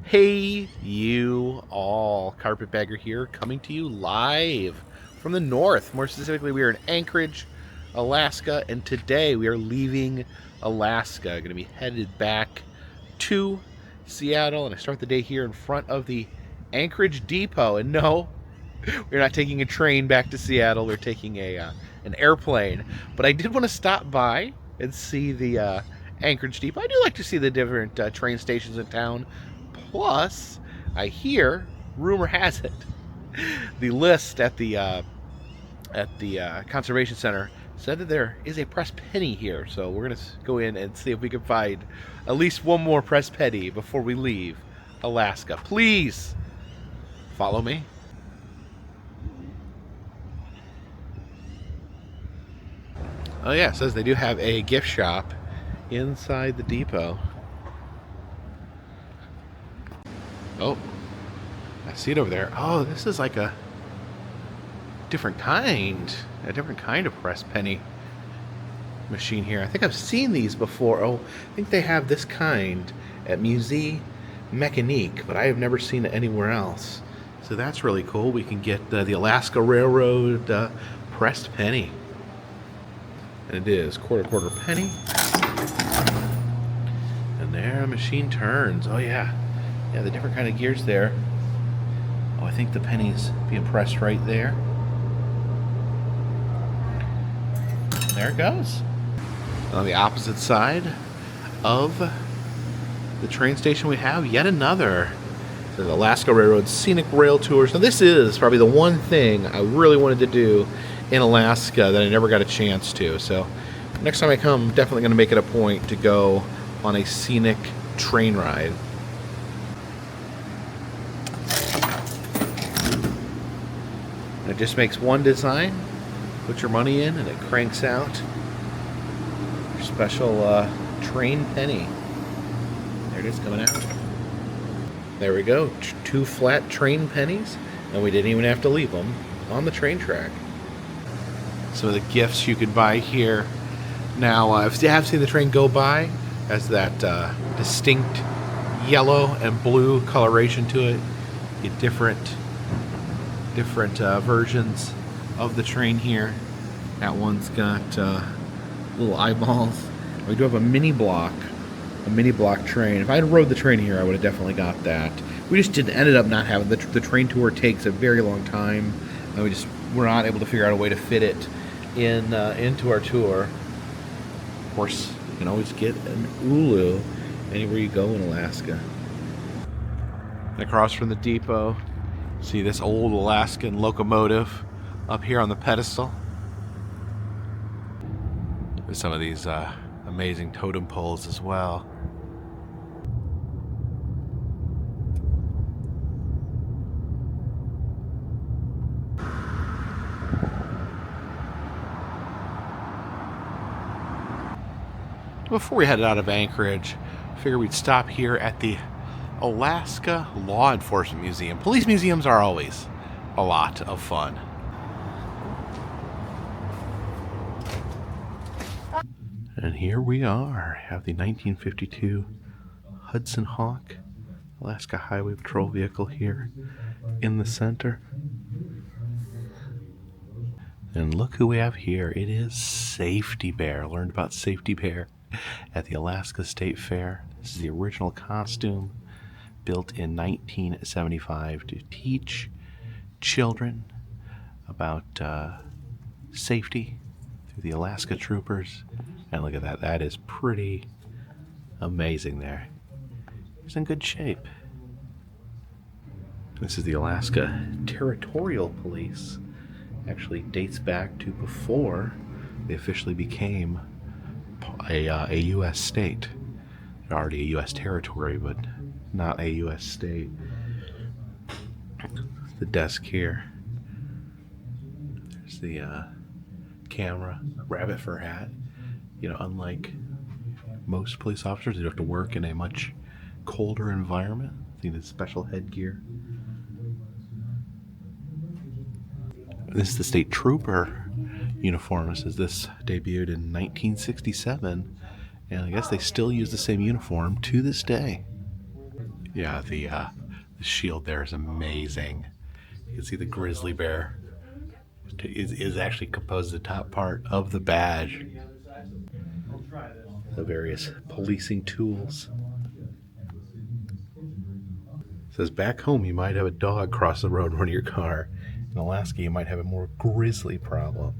Hey, you all. Carpetbagger here, coming to you live from the north. More specifically, we are in Anchorage, Alaska, and today we are leaving Alaska. Going to be headed back to Seattle, and I start the day here in front of the Anchorage Depot. And no, we're not taking a train back to Seattle. We're taking an airplane. But I did want to stop by and see the Anchorage Depot. I do like to see the different train stations in town. Plus, I hear, rumor has it, the list at the conservation center said that there is a pressed penny here. So we're gonna go in and see if we can find at least one more pressed penny before we leave Alaska. Please follow me. Oh yeah, it says they do have a gift shop inside the depot. Oh, I see it over there. Oh, this is like a different kind of pressed penny machine here. I think I've seen these before. Oh, I think they have this kind at Musée Mécanique, but I have never seen it anywhere else. So that's really cool. We can get the Alaska Railroad pressed penny. And it is quarter penny. And there, a machine turns. Oh yeah. Yeah, the different kind of gears there. Oh, I think the penny's being pressed right there. And there it goes. On the opposite side of the train station we have yet another. The Alaska Railroad Scenic Rail Tours. Now this is probably the one thing I really wanted to do in Alaska that I never got a chance to. So next time I come, I'm definitely going to make it a point to go on a scenic train ride. It just makes one design, put your money in, and it cranks out your special train penny. There it is coming out. There we go, two flat train pennies, and we didn't even have to leave them on the train track. Some of the gifts you could buy here. Now, if you have seen the train go by, has that distinct yellow and blue coloration to it. You get different versions of the train here. That one's got little eyeballs. We do have a mini block train. If I had rode the train here, I would have definitely got that. We just ended up not having the train tour. Takes a very long time, and we're not able to figure out a way to fit it in into our tour. Of course, you can always get an Ulu anywhere you go in Alaska. Across from the depot, see this old Alaskan locomotive up here on the pedestal. There's some of these amazing totem poles as well. Before we headed out of Anchorage, I figured we'd stop here at the Alaska Law Enforcement Museum. Police museums are always a lot of fun. And here we are. I have the 1952 Hudson Hawk Alaska Highway Patrol vehicle here in the center. And look who we have here. It is Safety Bear. I learned about Safety Bear at the Alaska State Fair. This is the original costume, built in 1975 to teach children about safety through the Alaska Troopers. And look at that. That is pretty amazing there. He's in good shape. This is the Alaska Territorial Police. Actually dates back to before they officially became a U.S. state. They're already a U.S. territory, but not a U.S. state. The desk here. There's the camera, rabbit fur hat. You know, unlike most police officers, they have to work in a much colder environment. They need special headgear. This is the state trooper uniform. This debuted in 1967, and I guess they still use the same uniform to this day. Yeah, the shield there is amazing. You can see the grizzly bear is actually composed the top part of the badge. The various policing tools. It says back home you might have a dog cross the road in front of your car. In Alaska you might have a more grizzly problem.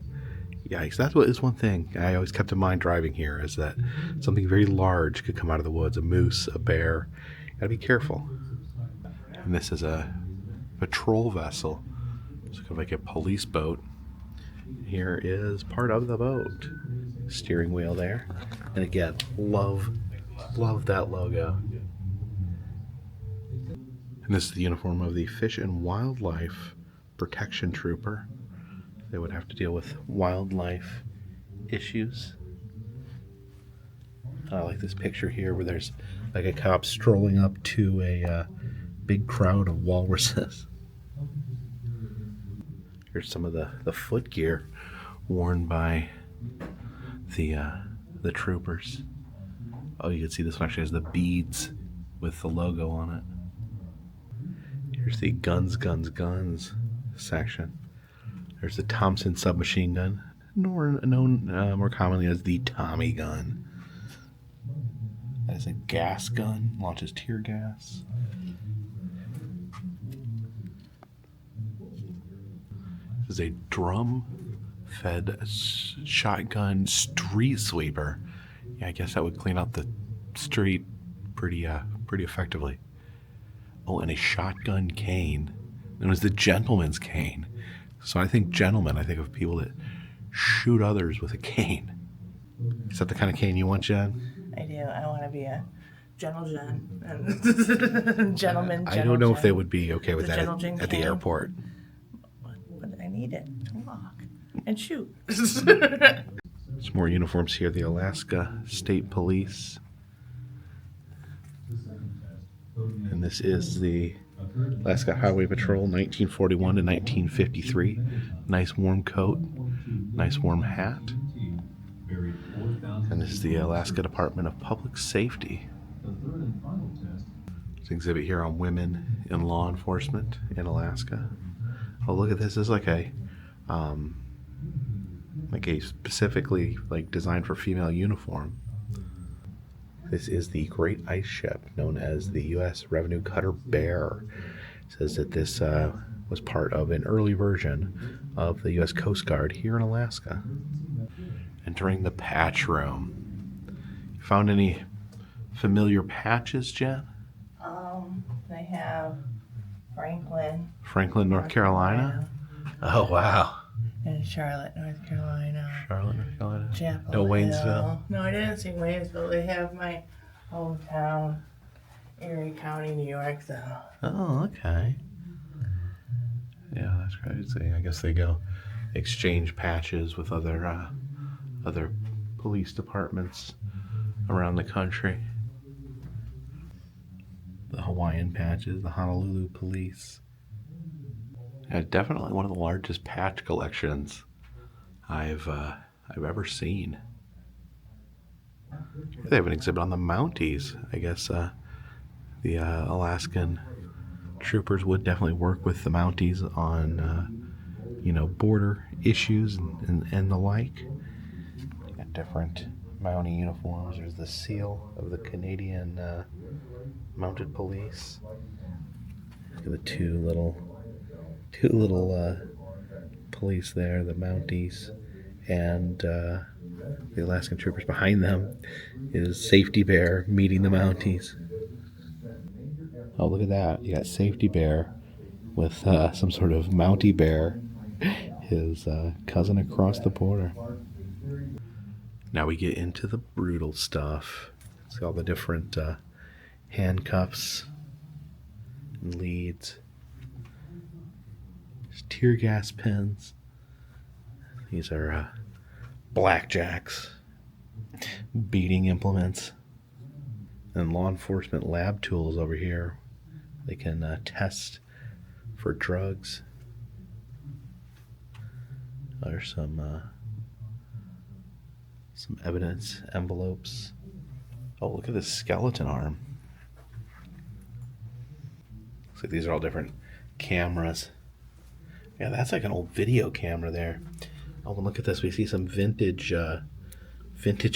Yikes, that is one thing I always kept in mind driving here, is that something very large could come out of the woods. A moose, a bear. Gotta be careful. And this is a patrol vessel. It's kind of like a police boat. Here is part of the boat. Steering wheel there. And again, love that logo. And this is the uniform of the Fish and Wildlife Protection Trooper. They would have to deal with wildlife issues. I like this picture here where there's like a cop strolling up to a big crowd of walruses. Here's some of the foot gear worn by the troopers. Oh, you can see this one actually has the beads with the logo on it. Here's the guns section. There's the Thompson submachine gun, known more commonly as the Tommy gun. That is a gas gun, launches tear gas. This is a drum-fed shotgun street sweeper. Yeah, I guess that would clean out the street pretty effectively. Oh, and a shotgun cane. It was the gentleman's cane. So I think gentlemen, I think of people that shoot others with a cane. Is that the kind of cane you want, Jen? I do. I want to be a gentleman. Gentleman. I don't know if they would be okay with that at the airport. But I need it to walk and shoot. Some more uniforms here. The Alaska State Police. And this is the Alaska Highway Patrol, 1941 to 1953. Nice warm coat, nice warm hat. And this is the Alaska Department of Public Safety. There's an exhibit here on women in law enforcement in Alaska. Oh, look at this. This is like a specifically designed for female uniform. This is the Great Ice Ship, known as the U.S. Revenue Cutter Bear. It says that this was part of an early version of the U.S. Coast Guard here in Alaska. Entering the patch room. You found any familiar patches, Jen? They have Franklin, North Carolina. Oh, wow. And Charlotte, North Carolina. Chapel No Hill. Waynesville. No, I didn't see Waynesville. They have my hometown, Erie County, New York, though. Oh, okay. Yeah, that's crazy. I guess they go exchange patches with other police departments around the country. The Hawaiian patches, the Honolulu police. Yeah, definitely one of the largest patch collections I've ever seen. They have an exhibit on the Mounties. I guess the Alaskan troopers would definitely work with the Mounties on border issues and the like. Got different Mountie uniforms. There's the seal of the Canadian Mounted Police. Look at the two little police there, the Mounties, and the Alaskan troopers behind them is Safety Bear meeting the Mounties. Oh, look at that. You got Safety Bear with some sort of Mountie bear, his cousin across the border. Now we get into the brutal stuff. See all the different handcuffs and leads. There's tear gas pens. These are blackjacks, beating implements, and law enforcement lab tools over here. They can test for drugs. There's some evidence envelopes. Oh, look at this skeleton arm. Looks like these are all different cameras. Yeah, that's like an old video camera there. Oh, and look at this. We see some vintage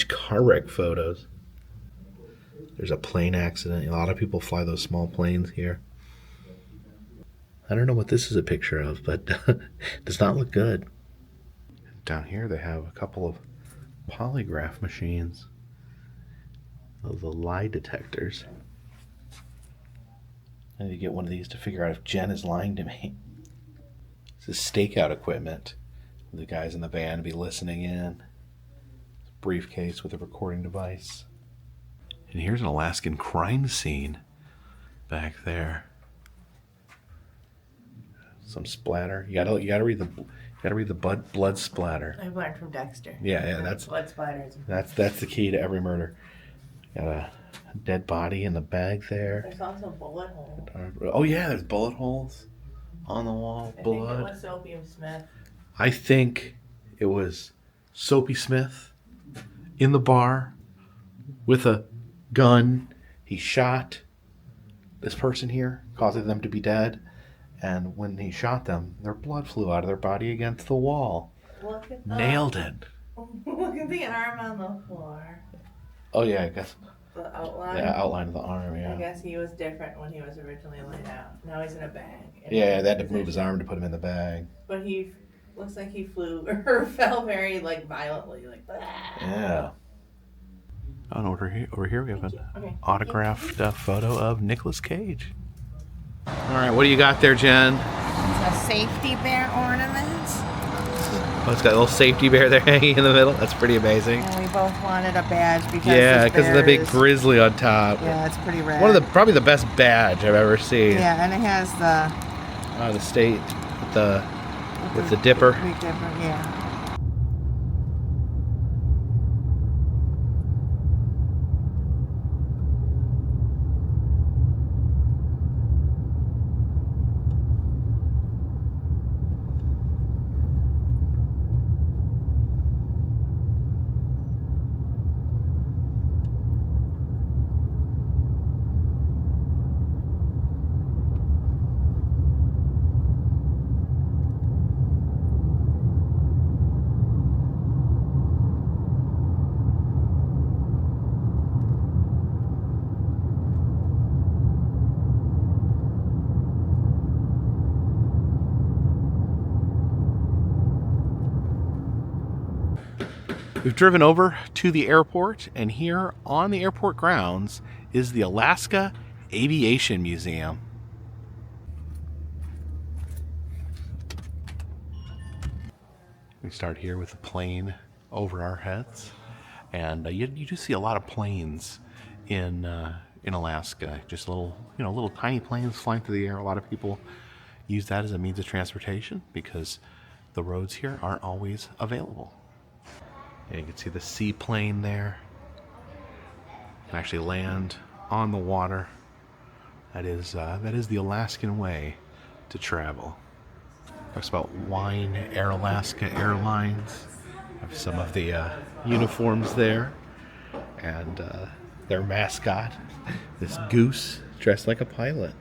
car wreck photos. There's a plane accident. A lot of people fly those small planes here. I don't know what this is a picture of, but it does not look good. Down here they have a couple of polygraph machines. Those are lie detectors. I need to get one of these to figure out if Jen is lying to me. This is stakeout equipment. The guys in the van be listening in. Briefcase with a recording device. And here's an Alaskan crime scene back there. Some splatter. You gotta read the blood splatter. I've learned from Dexter. Yeah, that's blood splatters. That's the key to every murder. Got a dead body in the bag there. There's also bullet holes. Oh yeah, there's bullet holes on the wall. Blood. I think it was Soapy Smith. I think it was Soapy Smith in the bar with a gun. He shot this person here, causing them to be dead. And when he shot them, their blood flew out of their body against the wall. Look at Nailed it. Look at the arm on the floor. Oh yeah, I guess. The outline. Yeah, outline of the arm. Yeah. I guess he was different when he was originally laid out. Now he's in a bag. Yeah, they had to move his arm to put him in the bag. But he looks like he flew or fell very violently, like. Yeah. Oh, and over here we have an autographed photo of Nicolas Cage. All right, what do you got there, Jen? It's a safety bear ornament. Oh, it's got a little safety bear there hanging in the middle. That's pretty amazing. And we both wanted a badge because because of the big grizzly on top. Yeah, it's pretty rad. Probably the best badge I've ever seen. Yeah, and it has the state with the dipper. Big dipper, yeah. We've driven over to the airport, and here on the airport grounds is the Alaska Aviation Museum. We start here with the plane over our heads, and you do see a lot of planes in Alaska. Just little tiny planes flying through the air. A lot of people use that as a means of transportation because the roads here aren't always available. And you can see the seaplane there. You can actually land on the water. That is the Alaskan way to travel. Talks about Wine Air Alaska Airlines. Have some of the uniforms there, and their mascot, this goose dressed like a pilot.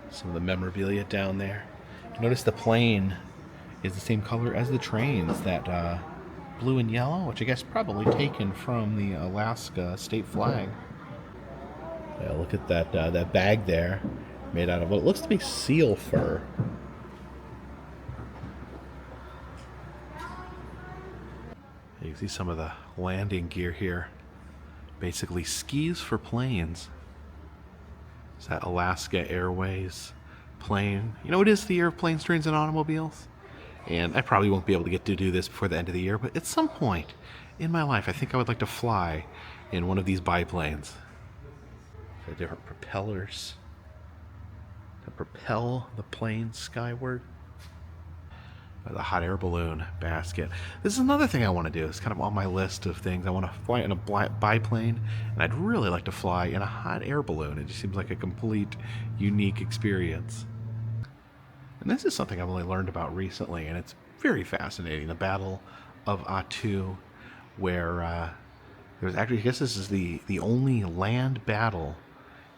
Some of the memorabilia down there. Notice the plane is the same color as the trains, that blue and yellow, which I guess probably taken from the Alaska state flag. Yeah, look at that bag there, made out of what looks to be seal fur. You can see some of the landing gear here. Basically skis for planes. It's that Alaska Airways plane. You know, it is the year of planes, trains, and automobiles. And I probably won't be able to get to do this before the end of the year, but at some point in my life, I think I would like to fly in one of these biplanes. The different propellers to propel the plane skyward. The hot air balloon basket. This is another thing I want to do. It's kind of on my list of things. I want to fly in a biplane, and I'd really like to fly in a hot air balloon. It just seems like a complete, unique experience. And this is something I've only learned about recently, and it's very fascinating. The Battle of Attu, where there was actually, I guess this is the only land battle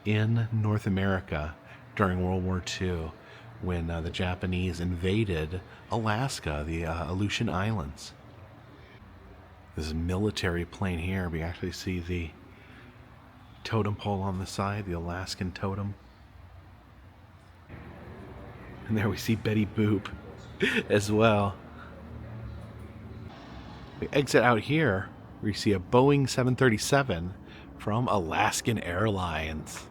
in North America during World War II when the Japanese invaded Alaska, the Aleutian Islands. This is a military plane here. We actually see the totem pole on the side, the Alaskan totem. And there we see Betty Boop as well. We exit out here, we see a Boeing 737 from Alaskan Airlines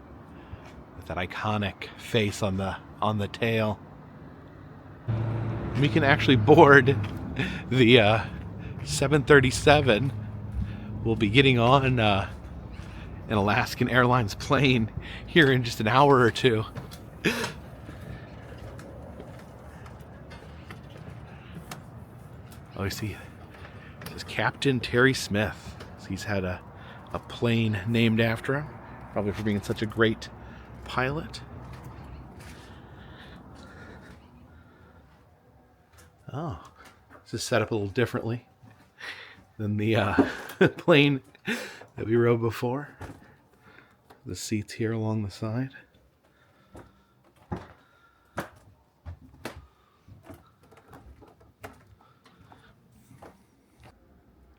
with that iconic face on the tail. We can actually board the 737. We'll be getting on an Alaskan Airlines plane here in just an hour or two. Oh, you see, this is Captain Terry Smith. So he's had a plane named after him, probably for being such a great pilot. Oh, this is set up a little differently than the plane that we rode before. The seats here along the side.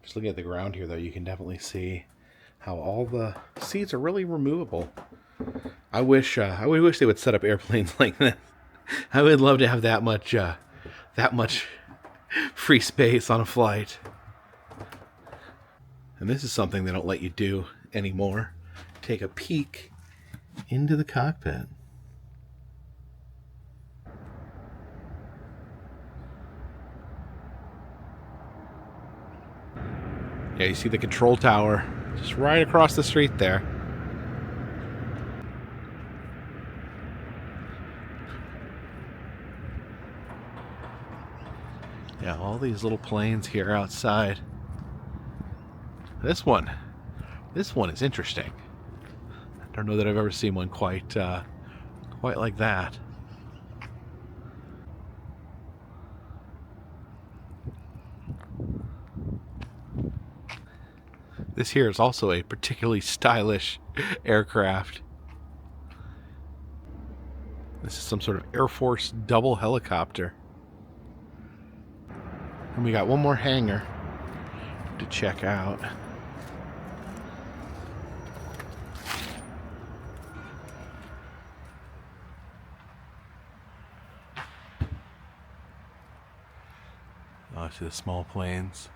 Just looking at the ground here, though, you can definitely see how all the seats are really removable. I wish they would set up airplanes like this. I would love to have that much free space on a flight. And this is something they don't let you do anymore. Take a peek into the cockpit. Yeah, you see the control tower just right across the street there. Yeah, all these little planes here outside. This one is interesting. I don't know that I've ever seen one quite like that. This here is also a particularly stylish aircraft. This is some sort of Air Force double helicopter. And we got one more hangar to check out. Oh, I see the small planes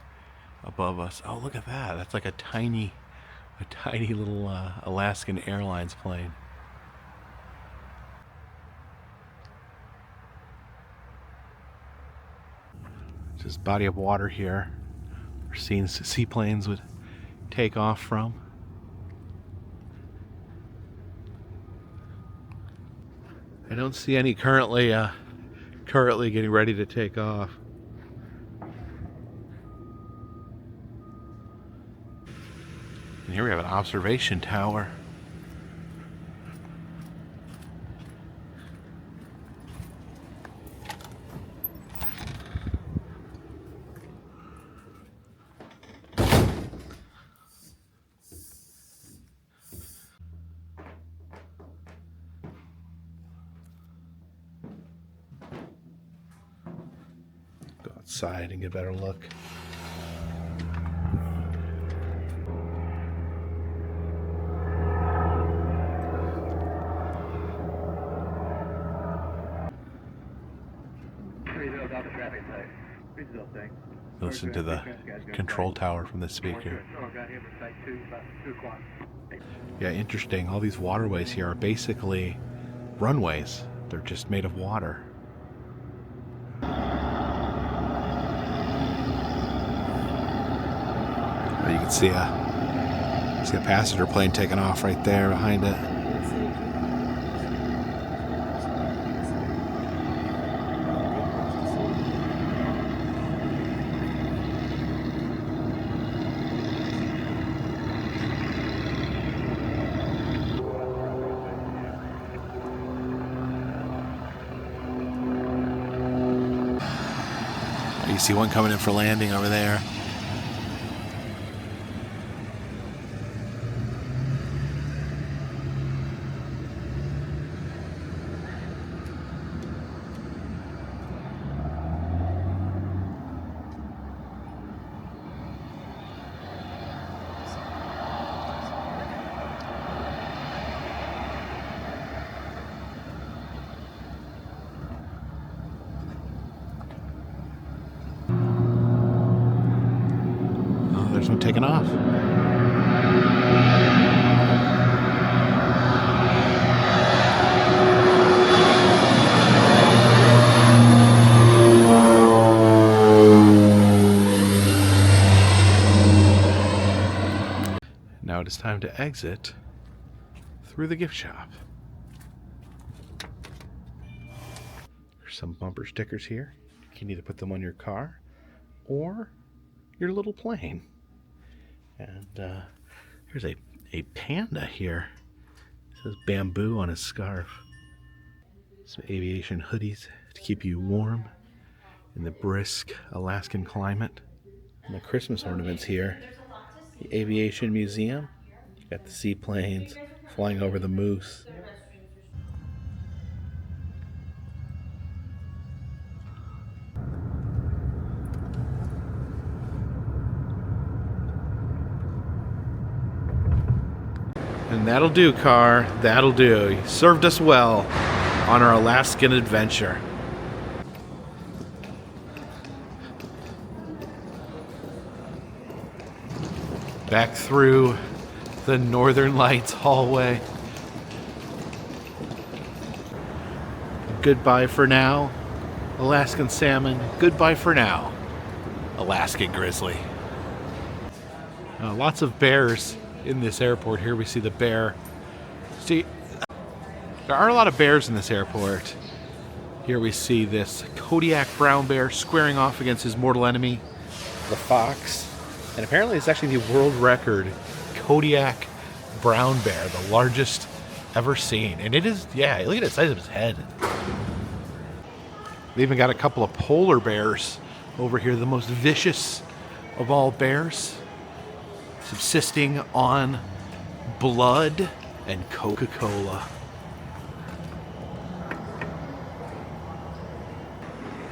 above us. Oh, look at that. That's like a tiny little Alaskan Airlines plane. Just body of water here where seaplanes would take off from. I don't see any currently getting ready to take off. And here we have an observation tower. Go outside and get a better look. Listen to the control tower from the speaker. Yeah, interesting. All these waterways here are basically runways. They're just made of water. You can see a passenger plane taking off right there behind it. You see one coming in for landing over there. taking off. Now it is time to exit through the gift shop. There's some bumper stickers here. You can either put them on your car or your little plane. And here's a panda here. It says bamboo on his scarf. Some aviation hoodies to keep you warm in the brisk Alaskan climate. And the Christmas ornaments here. The Aviation Museum. You got the seaplanes flying over the moose. And that'll do, car. That'll do. You served us well on our Alaskan adventure. Back through the Northern Lights hallway. Goodbye for now, Alaskan salmon. Goodbye for now, Alaskan grizzly. Lots of bears in this airport. Here we see the bear. See, there are a lot of bears in this airport. Here we see this Kodiak brown bear squaring off against his mortal enemy, the fox. And apparently it's actually the world record Kodiak brown bear, the largest ever seen. And it is, yeah, look at the size of his head. They even got a couple of polar bears over here, the most vicious of all bears, subsisting on blood and Coca-Cola.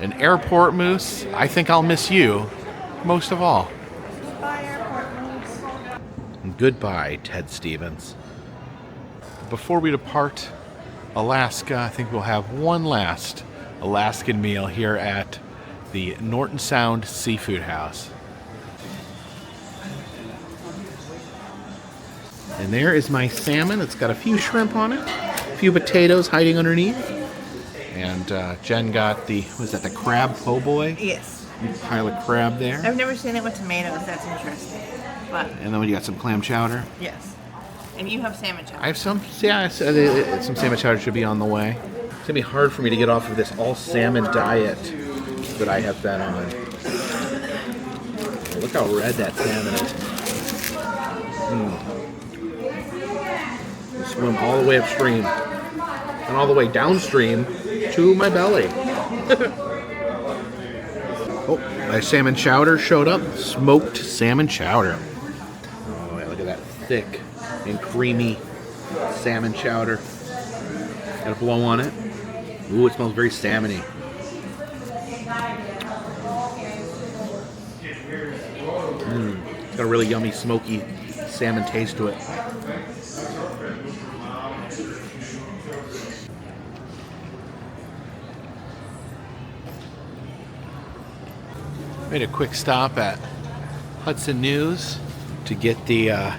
An airport moose, I think I'll miss you most of all. Goodbye, Ted Stevens. Before we depart Alaska, I think we'll have one last Alaskan meal here at the Norton Sound Seafood House. And there is my salmon. It's got a few shrimp on it, a few potatoes hiding underneath. And Jen got the crab po' boy? Yes. Pile of crab there. I've never seen it with tomatoes. That's interesting. But And then you got some clam chowder. yes. And you have salmon chowder. I have some, yeah, some salmon chowder should be on the way. It's gonna be hard for me to get off of this all salmon diet that I have been on. Look how red that salmon is. Swim all the way upstream and all the way downstream to my belly. Oh, my salmon chowder showed up. Smoked salmon chowder. Oh, yeah, look at that thick and creamy salmon chowder. Got a blow on it. Ooh, it smells very salmony. It's got a really yummy, smoky salmon taste to it. Made a quick stop at Hudson News to get the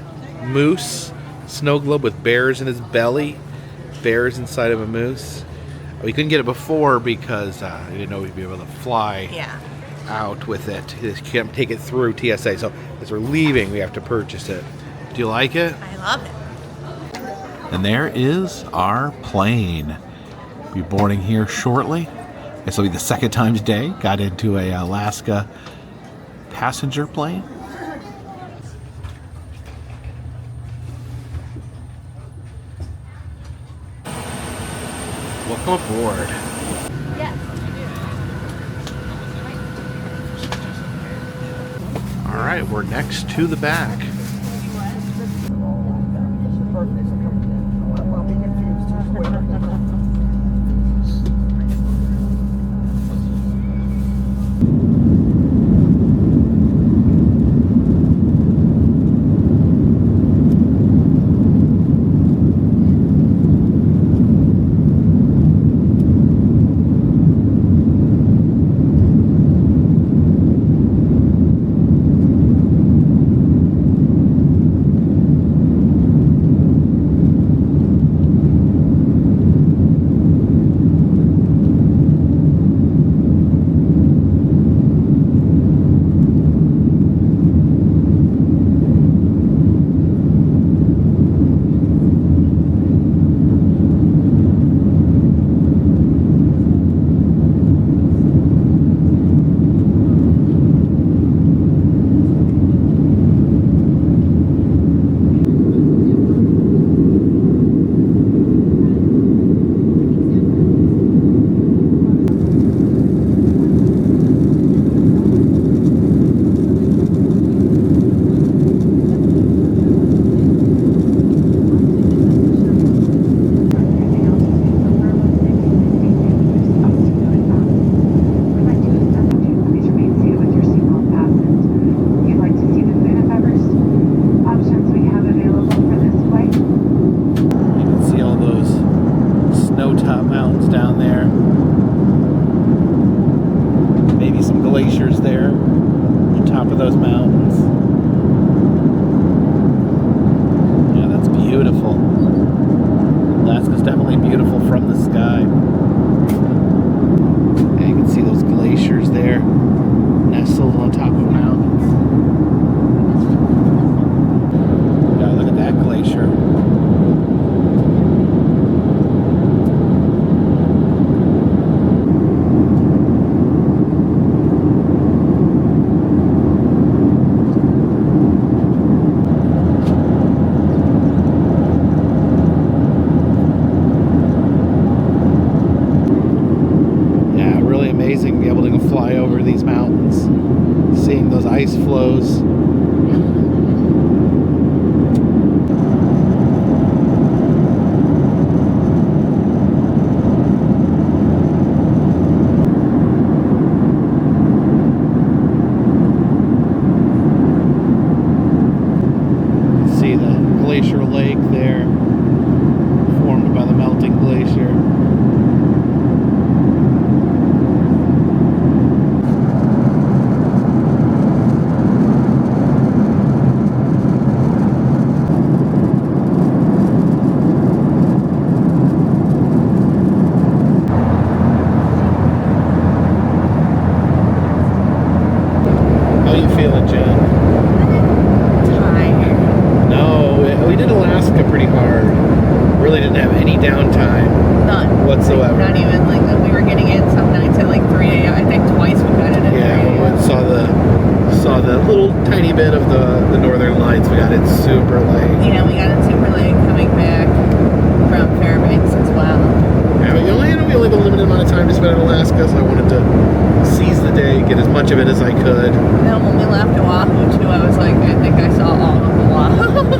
moose snow globe with bears in his belly. Bears inside of a moose. We couldn't get it before because I didn't know we'd be able to fly out with it. You can't take it through TSA. So as we're leaving, we have to purchase it. Do you like it? I love it. And there is our plane. We'll be boarding here shortly. This will be the second time today. Got into a Alaska passenger plane. Welcome aboard. Yes, All right, we're next to the back. top of those mountains. Yeah, that's beautiful. Alaska's definitely beautiful from the sky. Yeah, you can see those glaciers there, nestled on top of mountains. Yeah, look at that glacier. Amazing to be able to fly over these mountains, seeing those ice flows. See the glacier lake there, formed by the melting glacier. Downtime. None. Whatsoever. Not even like we were getting in some nights at like 3 a.m. I think twice we got it at 3 a.m. Yeah, we saw the little tiny bit of the northern lights. We got it super late. Yeah, we got it super late coming back from Fairbanks as well. Yeah, we only have a limited amount of time to spend in Alaska, so I wanted to seize the day, get as much of it as I could. Then when we left Oahu too, I was like, I think I saw all of Oahu.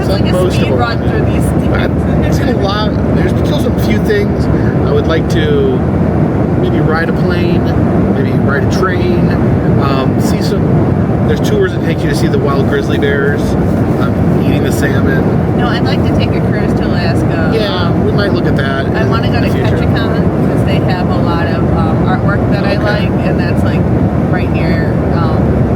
It's like a speed run through these things. I've seen a lot. There's still some few things I would like to maybe ride a plane, maybe ride a train, see some. There's tours that take you to see the wild grizzly bears, eating the salmon. No, I'd like to take a cruise to Alaska. Yeah, we might look at that. I want to go to Ketchikan because they have a lot of artwork that I like, and that's like right near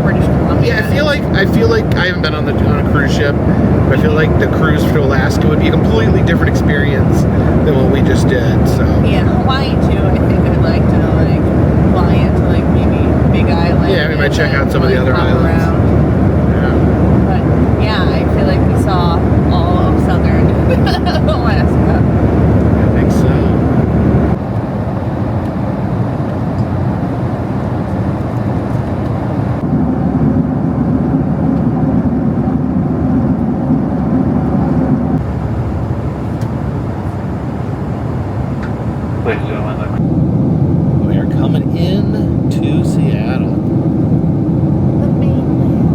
British Columbia. Yeah, I feel like I haven't been on a cruise ship, but I feel like the cruise to Alaska would be a completely different experience than what we just did. So yeah, Hawaii too. I think I'd like to like fly into like maybe Big Island. Yeah, we might check out some of the other islands. Around. Yeah. But yeah, I feel like we saw all of southern Alaska. I think so. We are coming in to Seattle. The Mainland.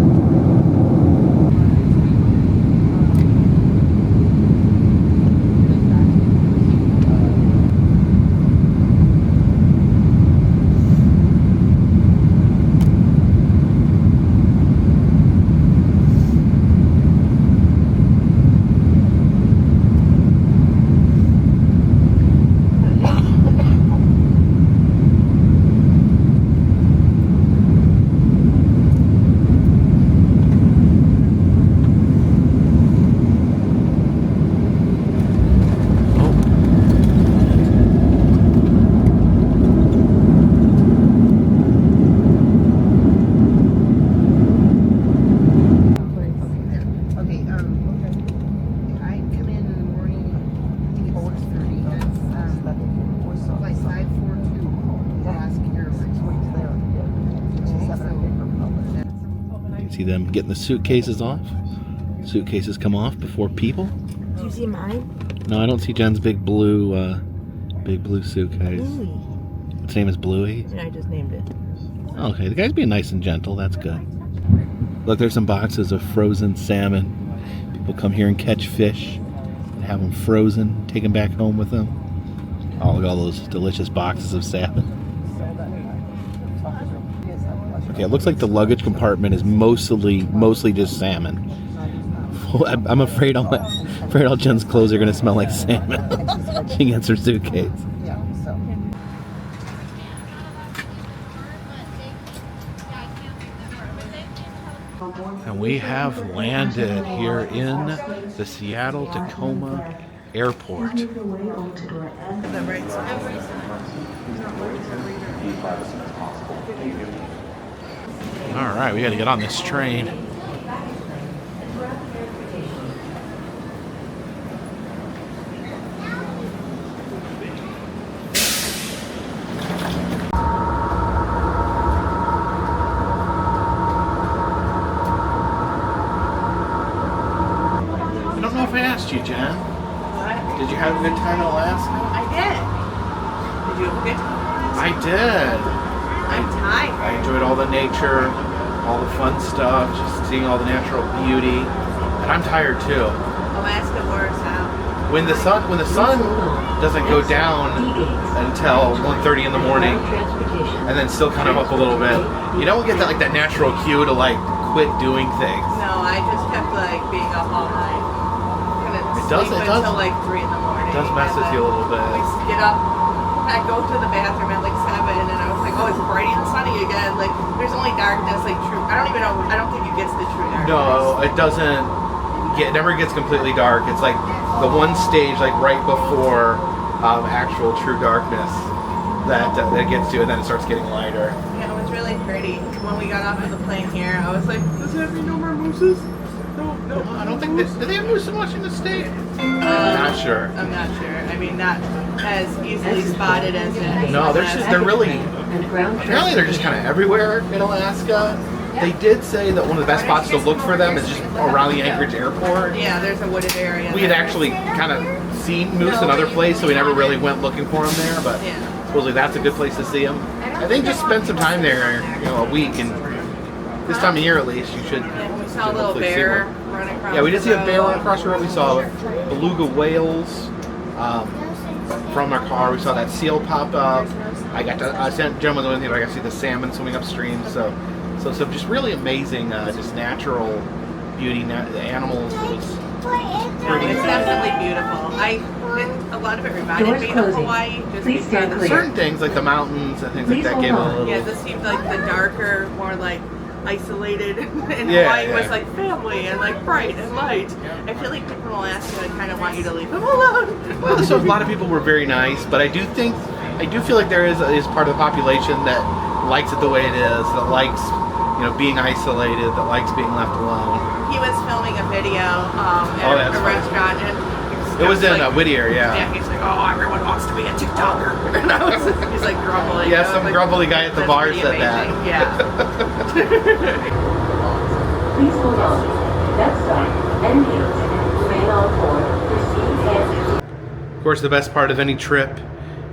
See them getting the suitcases off. Suitcases come off before people. Do you see mine? No, I don't see Jen's big blue suitcase. Bluey. Its name is Bluey. Yeah, I just named it. Okay, the guy's being nice and gentle. That's good. Look, there's some boxes of frozen salmon. People come here and catch fish and have them frozen, take them back home with them. Oh, look at all those delicious boxes of salmon. Okay, it looks like the luggage compartment is mostly just salmon. I'm afraid all Jen's clothes are gonna smell like salmon. She gets her suitcase. And we have landed here in the Seattle-Tacoma Airport. All right, we got to get on this train. I don't know if I asked you, Jen. What? Did you have a good time in Alaska? I did. Did you have a good time? I did. I'm tired. I enjoyed all the nature, all the fun stuff, just seeing all the natural beauty. And I'm tired too. Alaska wore us out. When the sun doesn't go down until 1:30 in the morning, and then still kind of up a little bit, you don't get that natural cue to quit doing things. No, I just kept being up all night. It does until 3 in the morning. It does mess with you a little bit. I get up, I go to the bathroom at 7, and I was like, oh, it's bright and sunny again. There's only darkness, true. I don't even know. I don't think it gets the true darkness. No, it doesn't. It never gets completely dark. It's the one stage right before actual true darkness that gets to, and then it starts getting lighter. Yeah, it was really pretty. When we got off of the plane here, I was like, does that mean no more mooses? No, I don't think do they have moose in Washington State? Not sure. I'm not sure. I mean, not as easily spotted as in No, they're really, apparently they're just kind of everywhere in Alaska. They did say that one of the best spots to look for them is just around the Anchorage airport. Yeah, there's a wooded area. We had actually kind of seen moose in other places, so we never really went looking for them there, but supposedly that's a good place to see them. I think just spend some time there, a week, and this time of year at least, you should. We saw a little bear running across. Yeah, we did see a bear run across the road. We saw beluga whales from our car. We saw that seal pop up. I sent Jen was the only thing I got to see the salmon swimming upstream. So just really amazing, just natural beauty. The animals was pretty. It's definitely beautiful. A lot of it reminded me of Hawaii. Just because certain things like the mountains and things like that gave it a little. Yeah, this seemed like the darker, more isolated, and Hawaii was family and bright and light. I feel like people in Alaska kind of want you to leave them alone. Well, so a lot of people were very nice, but I do feel like there is part of the population that likes it the way it is, that likes being isolated, that likes being left alone. He was filming a video at a restaurant, and it was in Whittier, yeah. Yeah, he's like, oh, everyone wants to be a TikToker. And he's grumbling. Yeah, some grumbly guy at the bar said that. Yeah. Please hold on. Next stop, engines. Remain on board. Proceed and... Of course, the best part of any trip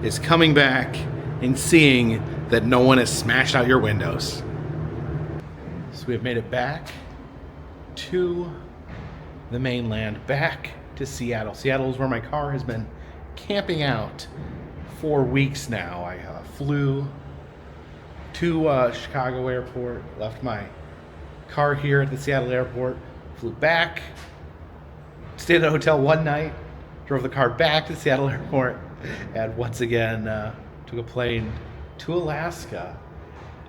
is coming back and seeing that no one has smashed out your windows. So we have made it back to the mainland, back to Seattle. Seattle is where my car has been camping out for weeks now. I flew to Chicago airport, left my car here at the Seattle airport, flew back, stayed at a hotel one night, drove the car back to the Seattle airport, and once again took a plane to Alaska,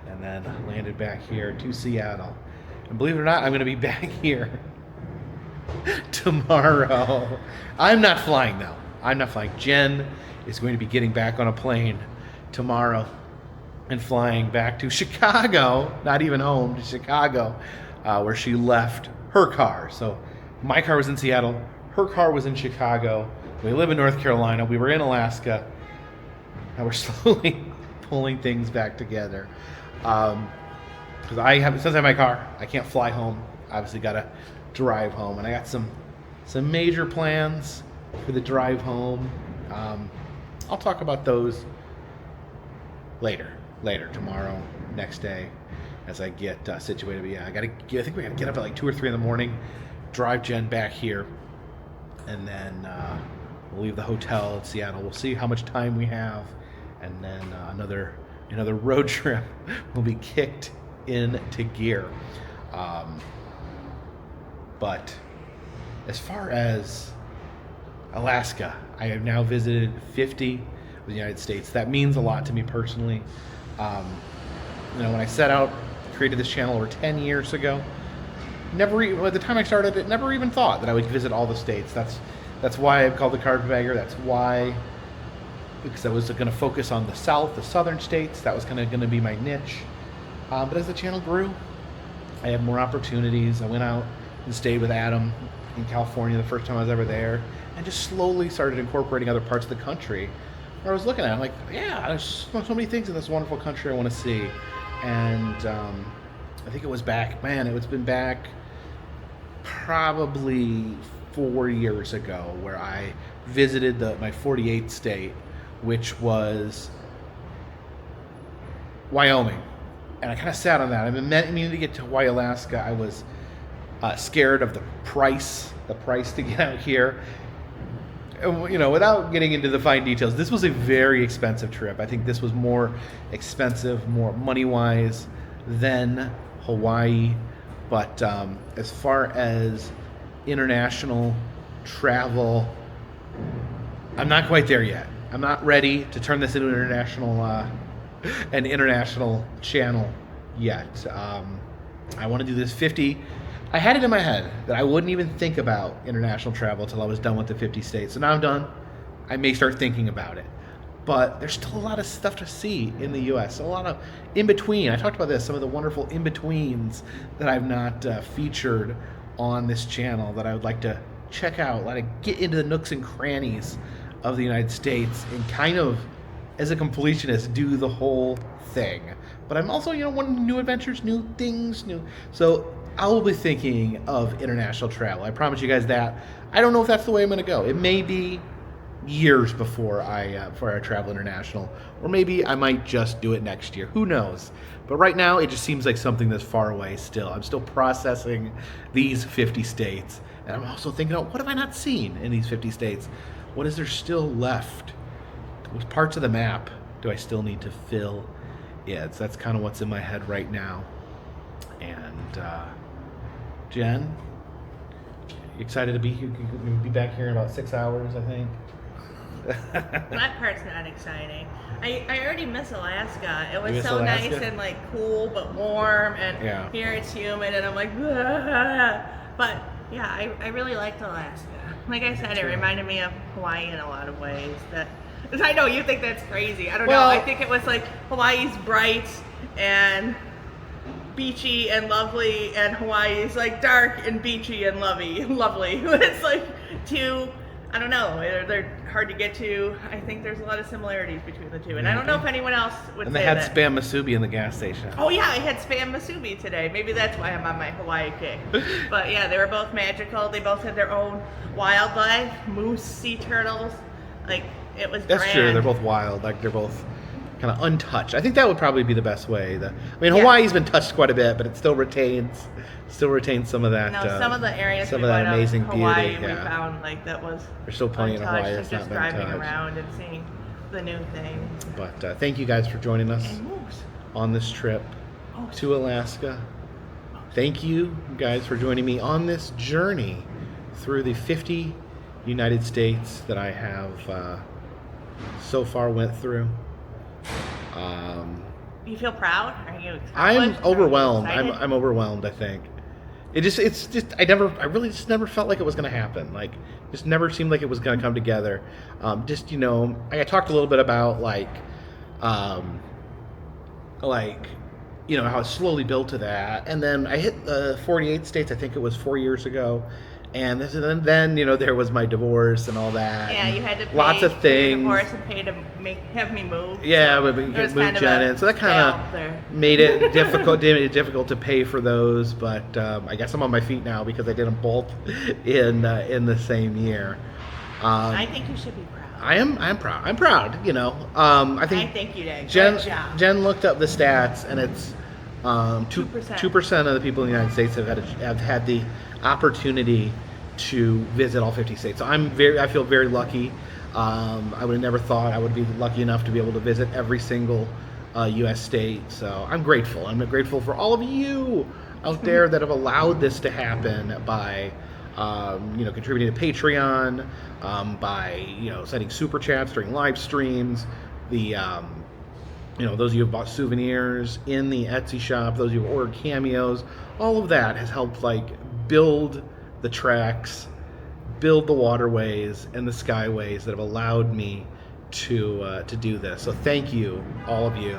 and then landed back here to Seattle. And believe it or not, I'm going to be back here tomorrow. I'm not flying though. I'm not flying. Jen is going to be getting back on a plane tomorrow and flying back to Chicago, not even home, to Chicago, where she left her car. So my car was in Seattle, her car was in Chicago. We live in North Carolina. We were in Alaska. Now we're slowly pulling things back together. Because since I have my car, I can't fly home. Obviously got to drive home, and I got some major plans for the drive home. I'll talk about those later tomorrow, next day, as I get situated. But yeah, I think we gotta get up at 2 or 3 in the morning, drive Jen back here, and then we'll leave the hotel in Seattle. We'll see how much time we have, and then another road trip will be kicked into gear. But as far as Alaska, I have now visited 50 of the United States. That means a lot to me personally. When I set out, created this channel over 10 years ago, By the time I started it, never even thought that I would visit all the states. That's why I'm called the Carpetbagger. That's why, because I was going to focus on the southern states. That was kind of going to be my niche. But as the channel grew, I had more opportunities. I went out and stayed with Adam in California the first time I was ever there, and just slowly started incorporating other parts of the country. Where I was looking at it, I'm like, yeah, there's so many things in this wonderful country I want to see. And I think it was back, it's been back probably 4 years ago where I visited my 48th state, which was Wyoming. And I kind of sat on that. I've been meaning to get to Hawaii, Alaska. I was scared of the price to get out here. Without getting into the fine details, this was a very expensive trip. I think this was more expensive, more money-wise than Hawaii. But as far as international travel, I'm not quite there yet. I'm not ready to turn this into an international channel yet. I want to do this 50. I had it in my head that I wouldn't even think about international travel until I was done with the 50 states. So now I'm done. I may start thinking about it. But there's still a lot of stuff to see in the U.S. A lot of in-between. I talked about this, some of the wonderful in-betweens that I've not featured on this channel that I would like to check out, like get into the nooks and crannies of the United States and kind of, as a completionist, do the whole thing. But I'm also, wanting new adventures, new things, So I will be thinking of international travel. I promise you guys that. I don't know if that's the way I'm going to go. It may be years before I travel international, or maybe I might just do it next year. Who knows? But right now, it just seems like something that's far away still. I'm still processing these 50 states, and I'm also thinking, what have I not seen in these 50 states? What is there still left? What parts of the map do I still need to fill in? So that's kind of what's in my head right now. And Jen, you excited to be here? You'll be back here in about 6 hours, I think. That part's not exciting. I already miss Alaska. It was so Alaska? nice and cool but warm, and here it's humid, and I'm like, "Ugh." But yeah, I really liked Alaska. Like I said, it reminded me of Hawaii in a lot of ways. I know you think that's crazy. I don't know. I think it was like Hawaii's bright and beachy and lovely, and Hawaii's dark and beachy and lovely. It's two. I don't know. They're hard to get to. I think there's a lot of similarities between the two, and I don't know if anyone else would say that. And they had spam musubi in the gas station. Oh yeah, I had spam musubi today. Maybe that's why I'm on my Hawaii kick. But yeah, they were both magical. They both had their own wildlife, moose, sea turtles. It was. That's grand. true. They're both wild. They're both kind of untouched. I think that would probably be the best way. Hawaii's been touched quite a bit, but it still retains some of that. No, some of the areas, some of that amazing Hawaii, beauty. we found that was. There's still plenty in Hawaii that's that's just not been driving touched. around and seeing the new things. But thank you guys for joining us And moose. on this trip to Alaska. Thank you guys for joining me on this journey through the 50 United States that I have so far went through. You feel proud? Are you? I'm overwhelmed. Are you excited? I'm overwhelmed. I think I really just never felt like it was going to happen. Just never seemed like it was going to come together. I talked a little bit about how it slowly built to that, and then I hit the 48 states. I think it was 4 years ago. And then there was my divorce and all that. Yeah, you had to pay lots of things. Divorce and pay to have me move. Yeah, so but you could move Jen in, so that kind of made it difficult to pay for those. But I guess I'm on my feet now because I did them both in the same year. I think you should be proud. I'm proud. I'm proud. I think you did. Jen. Good job. Jen looked up the stats, and it's 2%. 2% of the people in the United States have had the opportunity to visit all 50 states. So I feel very lucky. I would have never thought I would be lucky enough to be able to visit every single U.S. state. So I'm grateful. I'm grateful for all of you out there that have allowed this to happen by contributing to Patreon, by sending super chats during live streams, the those of you who have bought souvenirs in the Etsy shop, those of you who have ordered cameos, all of that has helped like build the tracks, build the waterways and the skyways that have allowed me to do this. So thank you, all of you,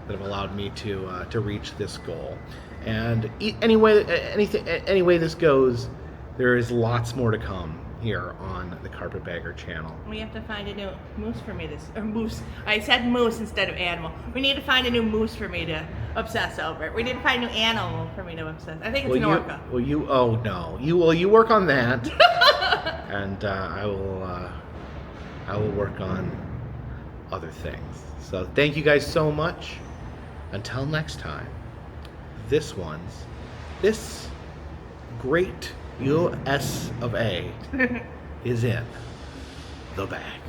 that have allowed me to reach this goal. And any way this goes, there is lots more to come here on the Carpetbagger channel. We have to find a new moose for me moose. I said moose instead of animal. We need to find a new moose for me to obsess over. We need to find a new animal for me to obsess. I think it's an orca. You work on that, and I will work on other things. So thank you guys so much. Until next time, this great US of A is in the bag.